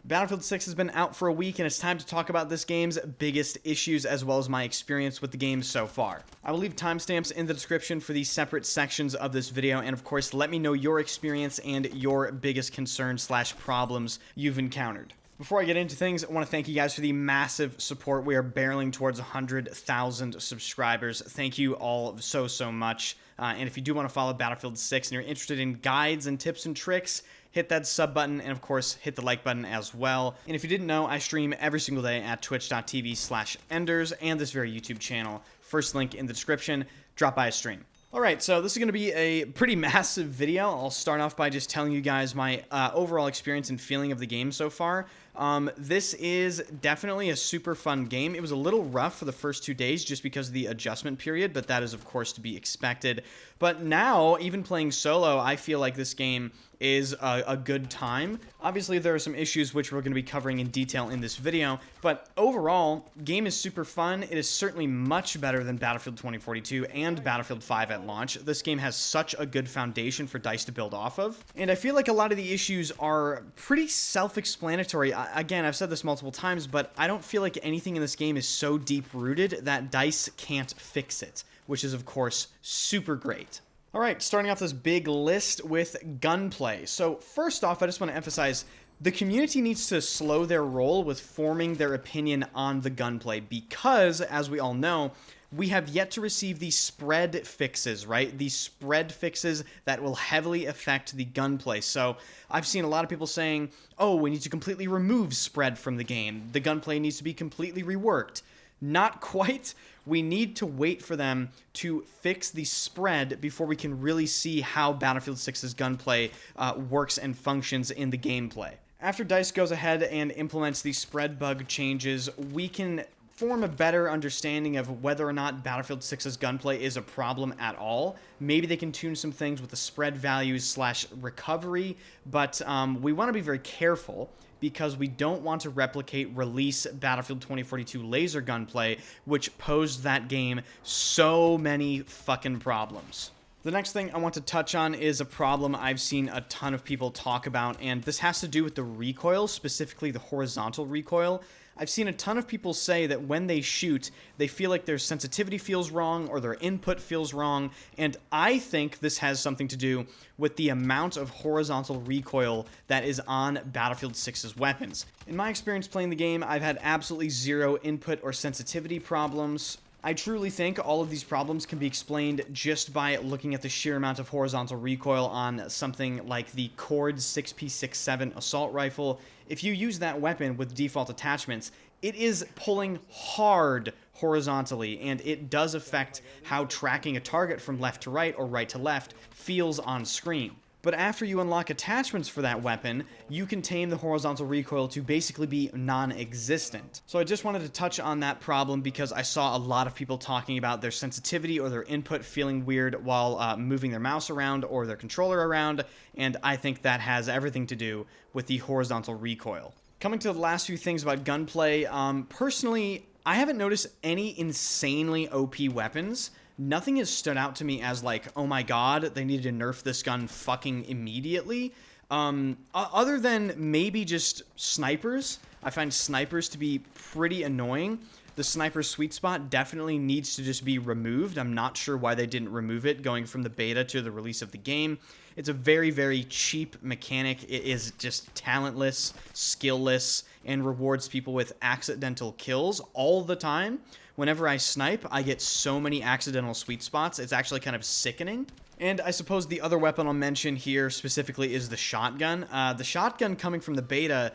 Battlefield 6 has been out for a week, and it's time to talk about this game's biggest issues as well as my experience with the game so far. I will leave timestamps in the description for these separate sections of this video, and of course, let me know your experience and your biggest concerns / problems you've encountered. Before I get into things, I want to thank you guys for the massive support. We are barreling towards 100,000 subscribers. Thank you all so much. And if you do want to follow Battlefield 6 and you're interested in guides and tips and tricks, hit that sub button and of course hit the like button as well. And if you didn't know, I stream every single day at twitch.tv/enders and this very YouTube channel. First link in the description. Drop by a stream. Alright, so this is going to be a pretty massive video. I'll start off by just telling you guys my overall experience and feeling of the game so far. This is definitely a super fun game. It was a little rough for the first 2 days just because of the adjustment period, but that is of course to be expected. But now, even playing solo, I feel like this game is a good time. Obviously, there are some issues which we're going to be covering in detail in this video, but overall, game is super fun. It is certainly much better than Battlefield 2042 and Battlefield 5 at launch. This game has such a good foundation for DICE to build off of, and I feel like a lot of the issues are pretty self-explanatory. Again, I've said this multiple times, but I don't feel like anything in this game is so deep-rooted that DICE can't fix it, which is, of course, super great. Alright, starting off this big list with Gunplay. So, first off, I just want to emphasize, the community needs to slow their roll with forming their opinion on the gunplay because, as we all know, we have yet to receive these spread fixes, right? These spread fixes that will heavily affect the gunplay. So I've seen a lot of people saying, oh, we need to completely remove spread from the game. The gunplay needs to be completely reworked. Not quite. We need to wait for them to fix the spread before we can really see how Battlefield 6's gunplay works and functions in the gameplay. After DICE goes ahead and implements these spread bug changes, we can form a better understanding of whether or not Battlefield 6's gunplay is a problem at all. Maybe they can tune some things with the spread values / recovery, but we want to be very careful because we don't want to replicate release Battlefield 2042 laser gunplay, which posed that game so many fucking problems. The next thing I want to touch on is a problem I've seen a ton of people talk about, and this has to do with the recoil, specifically the horizontal recoil. I've seen a ton of people say that when they shoot, they feel like their sensitivity feels wrong or their input feels wrong, and I think this has something to do with the amount of horizontal recoil that is on Battlefield 6's weapons. In my experience playing the game, I've had absolutely zero input or sensitivity problems. I truly think all of these problems can be explained just by looking at the sheer amount of horizontal recoil on something like the Cord 6P67 assault rifle. If you use that weapon with default attachments, it is pulling hard horizontally, and it does affect how tracking a target from left to right or right to left feels on screen. But after you unlock attachments for that weapon, you can tame the horizontal recoil to basically be non-existent. So I just wanted to touch on that problem because I saw a lot of people talking about their sensitivity or their input feeling weird while moving their mouse around or their controller around, and I think that has everything to do with the horizontal recoil. Coming to the last few things about gunplay, personally, I haven't noticed any insanely OP weapons. Nothing has stood out to me as like, oh my god, they needed to nerf this gun fucking immediately. Other than maybe just snipers. I find snipers to be pretty annoying. The sniper sweet spot definitely needs to just be removed. I'm not sure why they didn't remove it going from the beta to the release of the game. It's a very, very cheap mechanic. It is just talentless, skillless, and rewards people with accidental kills all the time. Whenever I snipe, I get so many accidental sweet spots. It's actually kind of sickening. And I suppose the other weapon I'll mention here specifically is the shotgun. The shotgun coming from the beta,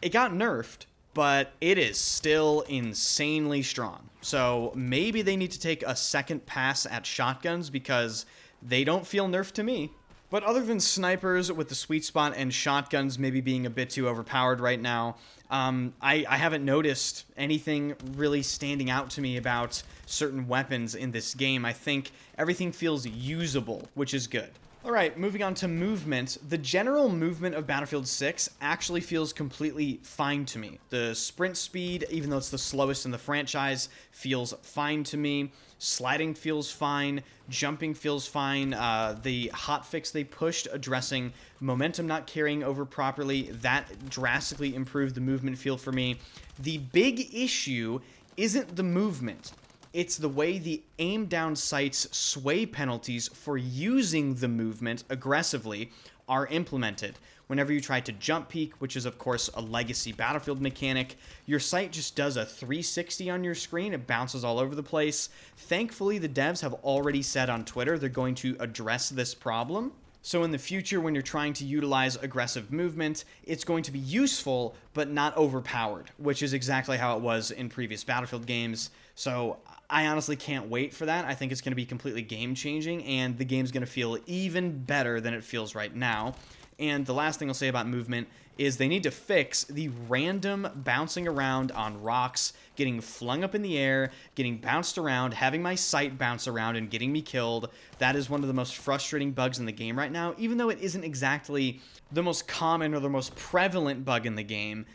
it got nerfed, but it is still insanely strong. So maybe they need to take a second pass at shotguns because they don't feel nerfed to me. But other than snipers with the sweet spot and shotguns maybe being a bit too overpowered right now, I haven't noticed anything really standing out to me about certain weapons in this game. I think everything feels usable, which is good. Alright, moving on to movement. The general movement of Battlefield 6 actually feels completely fine to me. The sprint speed, even though it's the slowest in the franchise, feels fine to me. Sliding feels fine. Jumping feels fine. The hotfix they pushed addressing momentum not carrying over properly, that drastically improved the movement feel for me. The big issue isn't the movement. It's the way the aim down sights sway penalties for using the movement aggressively are implemented. Whenever you try to jump peek, which is of course a legacy Battlefield mechanic, your sight just does a 360 on your screen. It bounces all over the place. Thankfully, the devs have already said on Twitter they're going to address this problem. So in the future, when you're trying to utilize aggressive movement, it's going to be useful, but not overpowered, which is exactly how it was in previous Battlefield games. So I honestly can't wait for that. I think it's going to be completely game-changing, and the game's going to feel even better than it feels right now. And the last thing I'll say about movement is they need to fix the random bouncing around on rocks, getting flung up in the air, getting bounced around, having my sight bounce around and getting me killed. That is one of the most frustrating bugs in the game right now, even though it isn't exactly the most common or the most prevalent bug in the game.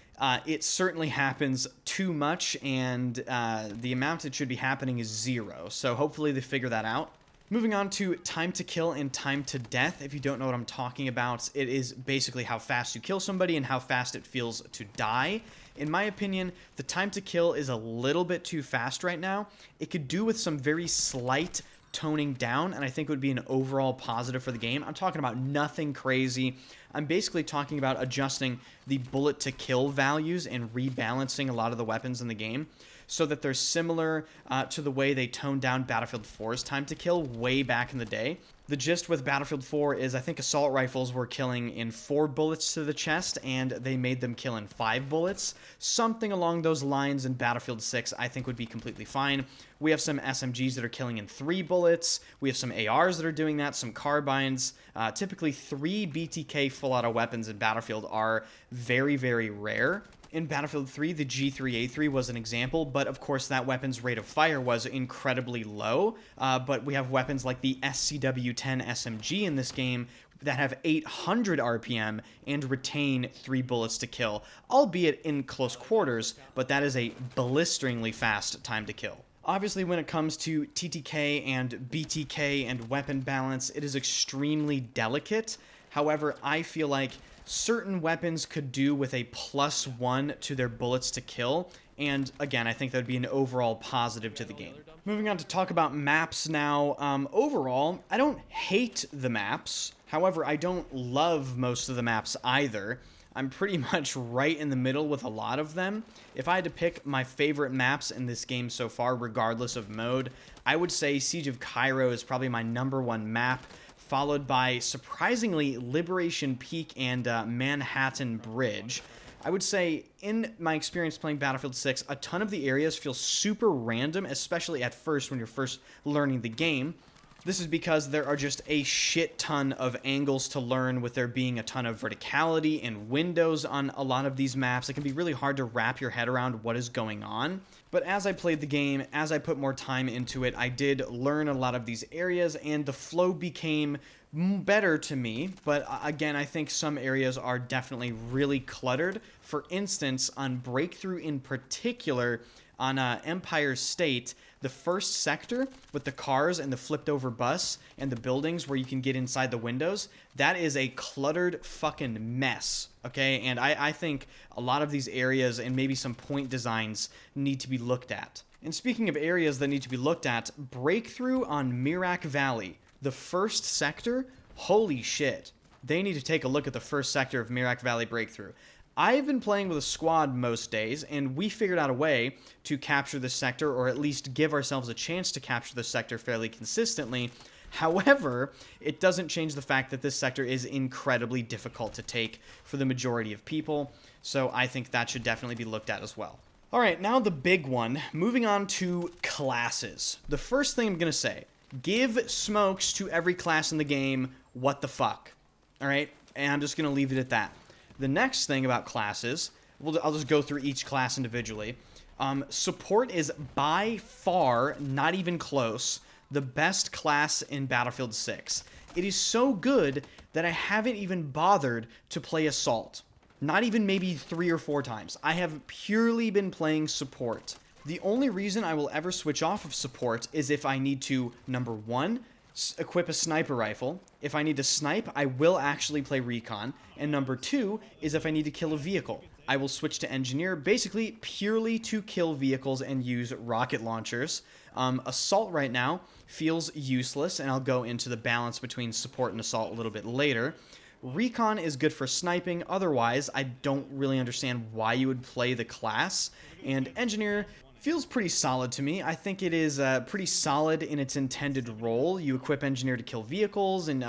It certainly happens too much, and the amount it should be happening is 0. So hopefully they figure that out. Moving on to time to kill and time to death. If you don't know what I'm talking about, it is basically how fast you kill somebody and how fast it feels to die. In my opinion, the time to kill is a little bit too fast right now. It could do with some very slight toning down, and I think it would be an overall positive for the game. I'm talking about nothing crazy. I'm basically talking about adjusting the bullet to kill values and rebalancing a lot of the weapons in the game so that they're similar to the way they toned down Battlefield 4's time to kill way back in the day. The gist with Battlefield 4 is I think assault rifles were killing in 4 bullets to the chest, and they made them kill in 5 bullets. Something along those lines in Battlefield 6 I think would be completely fine. We have some SMGs that are killing in 3 bullets. We have some ARs that are doing that, some carbines. Typically 3 BTK full-auto weapons in Battlefield are very, very rare. In Battlefield 3, the G3A3 was an example, but of course that weapon's rate of fire was incredibly low. But we have weapons like the SCW-10 SMG in this game that have 800 RPM and retain 3 bullets to kill, albeit in close quarters, but that is a blisteringly fast time to kill. Obviously, when it comes to TTK and BTK and weapon balance, it is extremely delicate. However, I feel like certain weapons could do with a +1 to their bullets to kill, and again, I think that would be an overall positive to the game. Moving on to talk about maps now. Overall, I don't hate the maps. However, I don't love most of the maps either. I'm pretty much right in the middle with a lot of them. If I had to pick my favorite maps in this game so far, regardless of mode, I would say Siege of Cairo is probably my #1 map, followed by, surprisingly, Liberation Peak and Manhattan Bridge. I would say, in my experience playing Battlefield 6, a ton of the areas feel super random, especially at first when you're first learning the game. This is because there are just a shit ton of angles to learn, with there being a ton of verticality and windows on a lot of these maps. It can be really hard to wrap your head around what is going on. But as I played the game, as I put more time into it, I did learn a lot of these areas, and the flow became better to me. But again, I think some areas are definitely really cluttered. For instance, on Breakthrough in particular, on Empire State, the first sector with the cars and the flipped over bus and the buildings where you can get inside the windows, that is a cluttered fucking mess, okay? And I think a lot of these areas and maybe some point designs need to be looked at. And speaking of areas that need to be looked at, Breakthrough on Mirak Valley, the first sector, holy shit. They need to take a look at the first sector of Mirak Valley Breakthrough. I've been playing with a squad most days, and we figured out a way to capture this sector, or at least give ourselves a chance to capture this sector fairly consistently. However, it doesn't change the fact that this sector is incredibly difficult to take for the majority of people, so I think that should definitely be looked at as well. Alright, now the big one, moving on to classes. The first thing I'm going to say, give smokes to every class in the game, what the fuck. Alright, and I'm just going to leave it at that. The next thing about classes, I'll just go through each class individually. Support is by far, not even close, the best class in Battlefield 6. It is so good that I haven't even bothered to play Assault. Not even maybe 3 or 4 times. I have purely been playing support. The only reason I will ever switch off of support is if I need to, number 1, equip a sniper rifle. If I need to snipe, I will actually play recon. And number 2 is if I need to kill a vehicle. I will switch to engineer, basically purely to kill vehicles and use rocket launchers. Assault right now feels useless, and I'll go into the balance between support and assault a little bit later. Recon is good for sniping. Otherwise, I don't really understand why you would play the class. And engineer feels pretty solid to me. I think it is pretty solid in its intended role. You equip engineer to kill vehicles and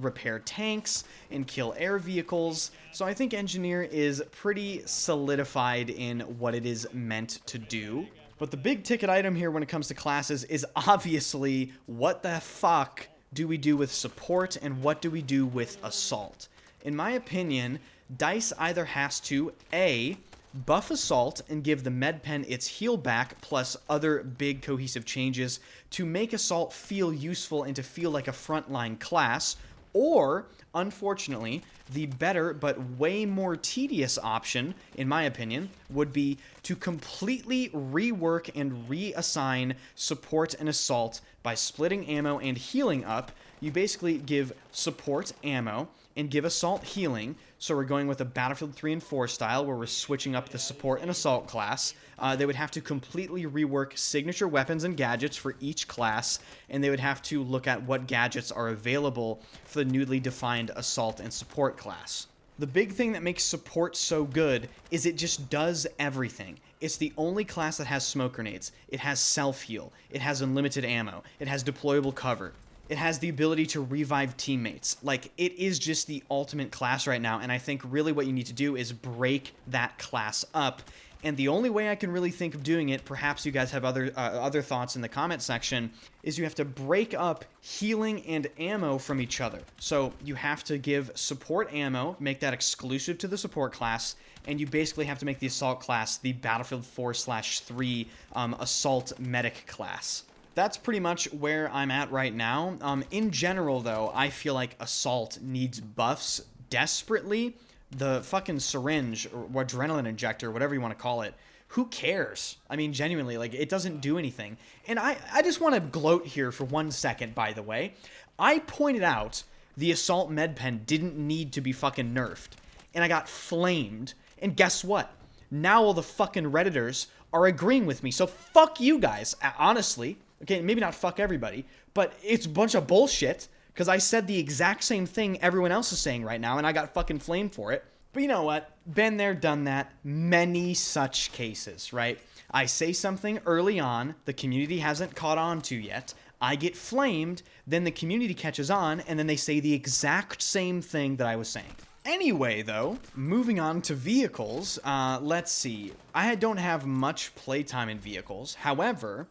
repair tanks and kill air vehicles. So I think engineer is pretty solidified in what it is meant to do. But the big ticket item here when it comes to classes is obviously what the fuck do we do with support and what do we do with assault? In my opinion, DICE either has to A, buff assault and give the med pen its heal back plus other big cohesive changes to make assault feel useful and to feel like a frontline class, or unfortunately the better but way more tedious option, in my opinion, would be to completely rework and reassign support and assault by splitting ammo and healing up. You basically give support ammo and give assault healing. So we're going with a Battlefield 3 and 4 style where we're switching up the support and assault class. They would have to completely rework signature weapons and gadgets for each class, and they would have to look at what gadgets are available for the newly defined assault and support class. The big thing that makes support so good is it just does everything. It's the only class that has smoke grenades. It has self-heal. It has unlimited ammo. It has deployable cover. It has the ability to revive teammates. Like, it is just the ultimate class right now, and I think really what you need to do is break that class up. And the only way I can really think of doing it, perhaps you guys have other thoughts in the comment section, is you have to break up healing and ammo from each other. So you have to give support ammo, make that exclusive to the support class, and you basically have to make the assault class the Battlefield 4/3 assault medic class. That's pretty much where I'm at right now. In general, though, I feel like assault needs buffs desperately. The fucking syringe or adrenaline injector, whatever you want to call it, who cares? I mean, genuinely, like, it doesn't do anything. And I just want to gloat here for 1 second, by the way. I pointed out the assault med pen didn't need to be fucking nerfed, and I got flamed. And guess what? Now all the fucking Redditors are agreeing with me. So fuck you guys, honestly. Okay, maybe not fuck everybody, but it's a bunch of bullshit, because I said the exact same thing everyone else is saying right now, and I got fucking flamed for it. But you know what? Been there, done that. Many such cases, right? I say something early on, the community hasn't caught on to yet. I get flamed, then the community catches on, and then they say the exact same thing that I was saying. Anyway, though, moving on to vehicles, let's see. I don't have much playtime in vehicles. However,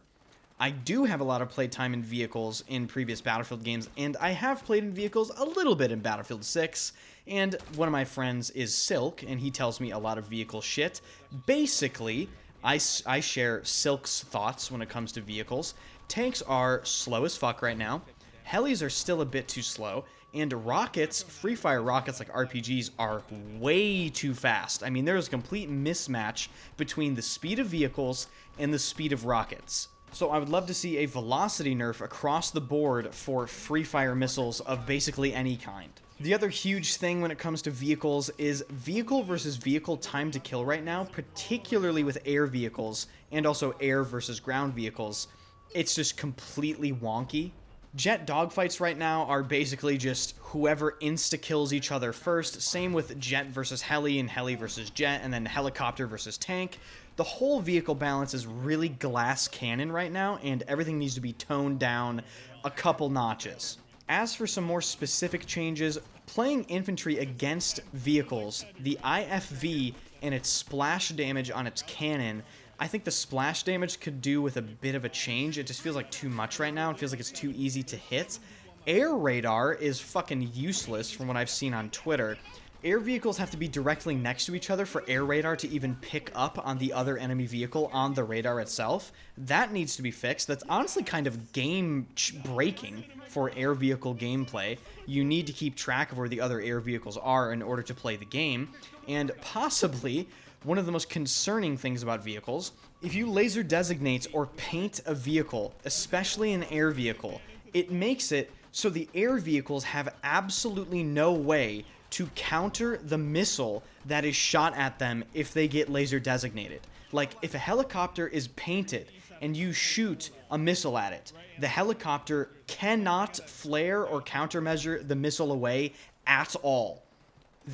I do have a lot of playtime in vehicles in previous Battlefield games, and I have played in vehicles a little bit in Battlefield 6, and one of my friends is Silk, and he tells me a lot of vehicle shit. Basically, I share Silk's thoughts when it comes to vehicles. Tanks are slow as fuck right now. Helis are still a bit too slow, and rockets, free fire rockets like RPGs, are way too fast. I mean, there's a complete mismatch between the speed of vehicles and the speed of rockets. So I would love to see a velocity nerf across the board for free fire missiles of basically any kind. The other huge thing when it comes to vehicles is vehicle versus vehicle time to kill right now, particularly with air vehicles and also air versus ground vehicles. It's just completely wonky. Jet dogfights right now are basically just whoever insta-kills each other first. Same with jet versus heli and heli versus jet, and then helicopter versus tank. The whole vehicle balance is really glass cannon right now, and everything needs to be toned down a couple notches. As for some more specific changes, playing infantry against vehicles, the IFV and its splash damage on its cannon, I think the splash damage could do with a bit of a change. It just feels like too much right now. It feels like it's too easy to hit. Air radar is fucking useless from what I've seen on Twitter. air vehicles have to be directly next to each other for air radar to even pick up on the other enemy vehicle on the radar itself. That needs to be fixed. That's honestly kind of game breaking for air vehicle gameplay. You need to keep track of where the other air vehicles are in order to play the game. And possibly one of the most concerning things about vehicles, if you laser designate or paint a vehicle, especially an air vehicle, it makes it so the air vehicles have absolutely no way to counter the missile that is shot at them if they get laser designated. Like, if a helicopter is painted and you shoot a missile at it, the helicopter cannot flare or countermeasure the missile away at all.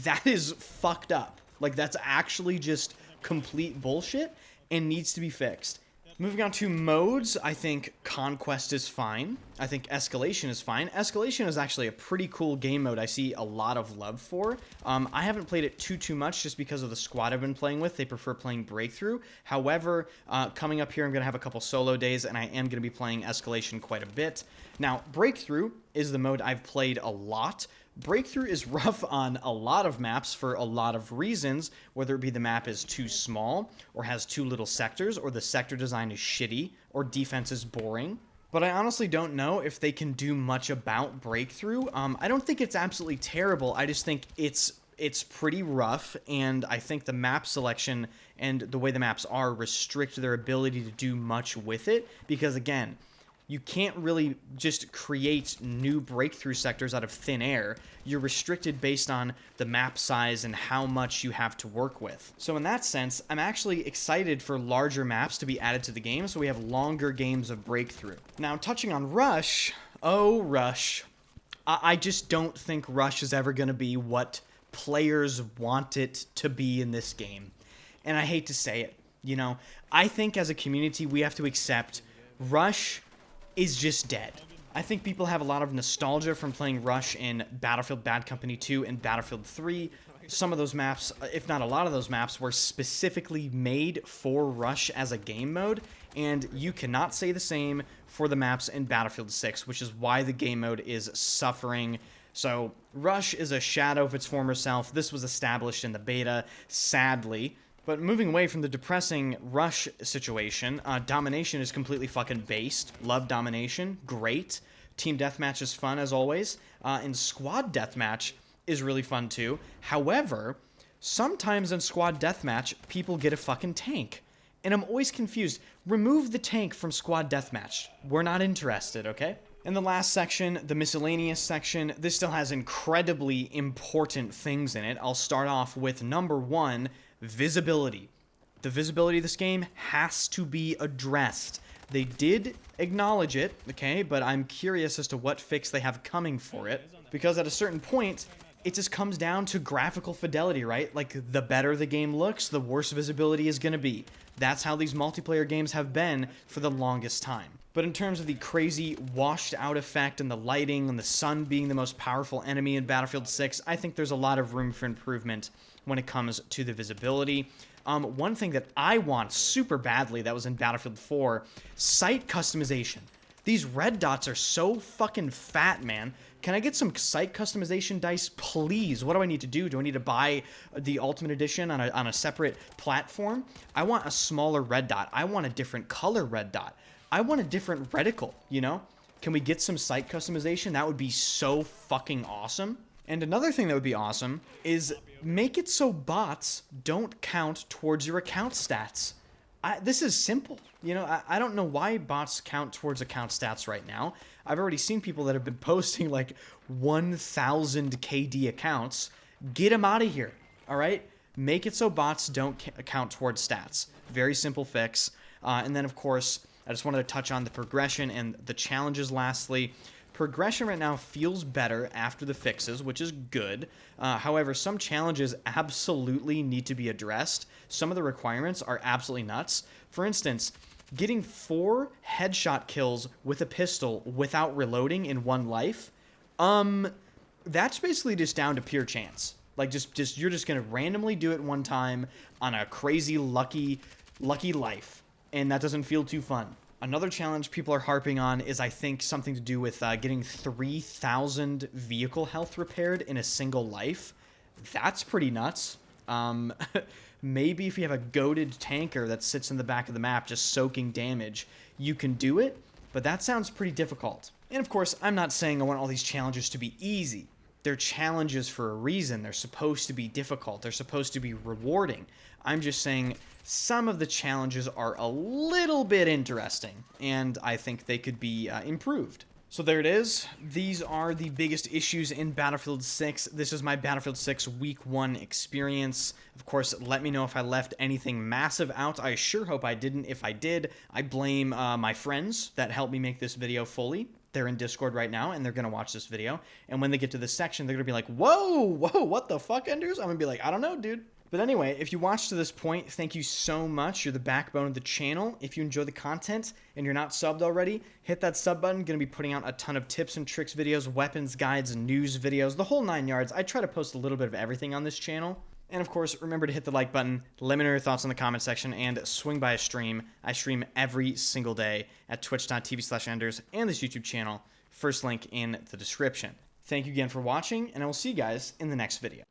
That is fucked up. Like, that's actually just complete bullshit and needs to be fixed. Moving on to modes, I think Conquest is fine. I think Escalation is fine. Escalation is actually a pretty cool game mode I see a lot of love for. I haven't played it too much just because of the squad I've been playing with. They prefer playing Breakthrough. However, coming up here, I'm going to have a couple solo days, and I am going to be playing Escalation quite a bit. Now, Breakthrough is the mode I've played a lot. Breakthrough is rough on a lot of maps for a lot of reasons, whether it be the map is too small, or has too little sectors, or the sector design is shitty, or defense is boring. But I honestly don't know if they can do much about Breakthrough. I don't think it's absolutely terrible, I just think it's pretty rough, and I think the map selection and the way the maps are restrict their ability to do much with it, because again, you can't really just create new breakthrough sectors out of thin air. You're restricted based on the map size and how much you have to work with. So in that sense, I'm actually excited for larger maps to be added to the game, so we have longer games of breakthrough. Now, touching on Rush, oh, Rush. I just don't think Rush is ever going to be what players want it to be in this game. And I hate to say it, you know. I think as a community, we have to accept Rush is just dead. I think people have a lot of nostalgia from playing Rush in Battlefield Bad Company 2 and Battlefield 3. Some of those maps, if not a lot of those maps, were specifically made for Rush as a game mode, and you cannot say the same for the maps in Battlefield 6, which is why the game mode is suffering. So Rush is a shadow of its former self. This was established in the beta, sadly. But moving away from the depressing Rush situation, Domination is completely fucking based. Love Domination. Great. Team Deathmatch is fun, as always. And Squad Deathmatch is really fun, too. However, sometimes in Squad Deathmatch, people get a fucking tank. And I'm always confused. Remove the tank from Squad Deathmatch. We're not interested, okay? In the last section, the miscellaneous section, this still has incredibly important things in it. I'll start off with number 1, visibility. The visibility of this game has to be addressed. They did acknowledge it, okay, but I'm curious as to what fix they have coming for it, because at a certain point, it just comes down to graphical fidelity, right? Like, the better the game looks, the worse visibility is going to be. That's how these multiplayer games have been for the longest time. But in terms of the crazy washed out effect and the lighting and the sun being the most powerful enemy in Battlefield 6, I think there's a lot of room for improvement when it comes to the visibility. One thing that I want super badly that was in Battlefield 4, sight customization. These red dots are so fucking fat, man. Can I get some sight customization dice, please? What do I need to do? Do I need to buy the Ultimate Edition on a separate platform? I want a smaller red dot. I want a different color red dot. I want a different reticle, you know? Can we get some sight customization? That would be so fucking awesome. And another thing that would be awesome is make it so bots don't count towards your account stats. This is simple. You know, I don't know why bots count towards account stats right now. I've already seen people that have been posting like 1,000 KD accounts. Get them out of here, all right? Make it so bots don't count towards stats. Very simple fix. And then, of course, I just wanted to touch on the progression and the challenges lastly. Progression right now feels better after the fixes, which is good. However, some challenges absolutely need to be addressed. Some of the requirements are absolutely nuts. For instance, getting 4 headshot kills with a pistol without reloading in one life, that's basically just down to pure chance. Like, just you're just gonna randomly do it one time on a crazy lucky life, and that doesn't feel too fun. Another challenge people are harping on is, I think, something to do with getting 3,000 vehicle health repaired in a single life. That's pretty nuts. Maybe if you have a goated tanker that sits in the back of the map just soaking damage, you can do it, but that sounds pretty difficult. And of course, I'm not saying I want all these challenges to be easy. They're challenges for a reason. They're supposed to be difficult. They're supposed to be rewarding. I'm just saying some of the challenges are a little bit interesting, and I think they could be improved. So there it is. These are the biggest issues in Battlefield 6. This is my Battlefield 6 Week 1 experience. Of course, let me know if I left anything massive out. I sure hope I didn't. If I did, I blame my friends that helped me make this video fully. They're in Discord right now, and they're going to watch this video. And when they get to this section, they're going to be like, whoa, what the fuck, Enders? I'm going to be like, I don't know, dude. But anyway, if you watched to this point, thank you so much. You're the backbone of the channel. If you enjoy the content and you're not subbed already, hit that sub button. Going to be putting out a ton of tips and tricks videos, weapons guides, news videos, the whole 9 yards. I try to post a little bit of everything on this channel. And of course, remember to hit the like button, let me know your thoughts in the comment section, and swing by a stream. I stream every single day at twitch.tv/enders and this YouTube channel. First link in the description. Thank you again for watching, and I will see you guys in the next video.